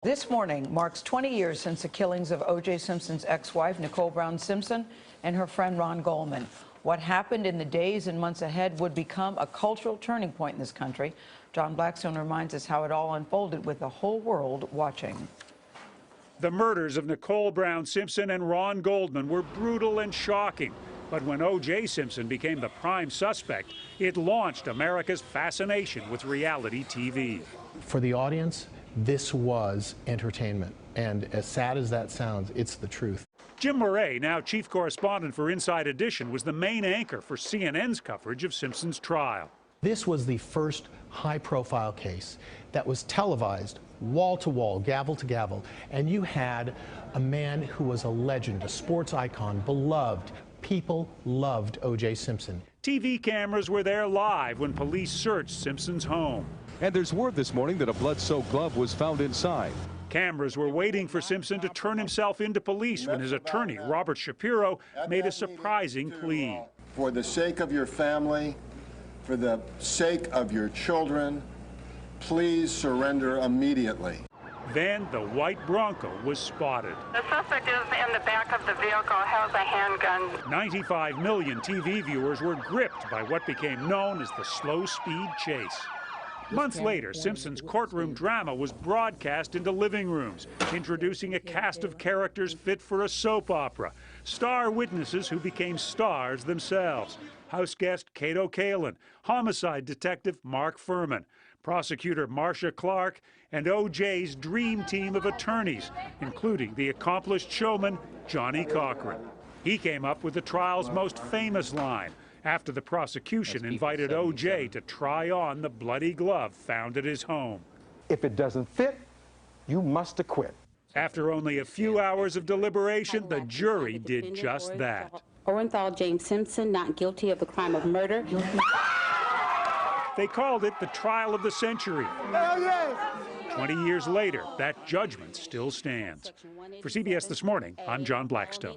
This morning marks 20 years since the killings of O.J. Simpson's ex-wife, Nicole Brown Simpson, and her friend Ron Goldman. What happened in the days and months ahead would become a cultural turning point in this country. John Blackstone reminds us how it all unfolded with the whole world watching. The murders of Nicole Brown Simpson and Ron Goldman were brutal and shocking. But when O.J. Simpson became the prime suspect, it launched America's fascination with reality TV. For the audience, this was entertainment. And as sad as that sounds, it's the truth. Jim Murray, now chief correspondent for Inside Edition, was the main anchor for CNN's coverage of Simpson's trial. This was the first high-profile case that was televised wall to wall, gavel to gavel, and you had a man who was a legend, a sports icon, beloved. People loved O.J. Simpson. TV cameras were there live when police searched Simpson's home. And there's word this morning that a blood-soaked glove was found inside. Cameras were waiting for Simpson to turn himself into police when his attorney, Robert Shapiro, made a surprising plea. For the sake of your family, for the sake of your children, please surrender immediately. Then the white Bronco was spotted. The suspect is in the back of the vehicle, has a handgun. 95 million TV viewers were gripped by what became known as the slow-speed chase. Months later, Simpson's courtroom drama was broadcast into living rooms, introducing a cast of characters fit for a soap opera, star witnesses who became stars themselves. House guest Kato Kalin, homicide detective Mark Furman, prosecutor Marcia Clark, and O.J.'s dream team of attorneys, including the accomplished showman Johnny Cochran. He came up with the trial's most famous line, after the prosecution invited O.J. to try on the bloody glove found at his home. If it doesn't fit, you must acquit. After only a few hours of deliberation, the jury did just that. Orenthal James Simpson, not guilty of the crime of murder. They called it the trial of the century. 20 years later, that judgment still stands. For CBS This Morning, I'm John Blackstone.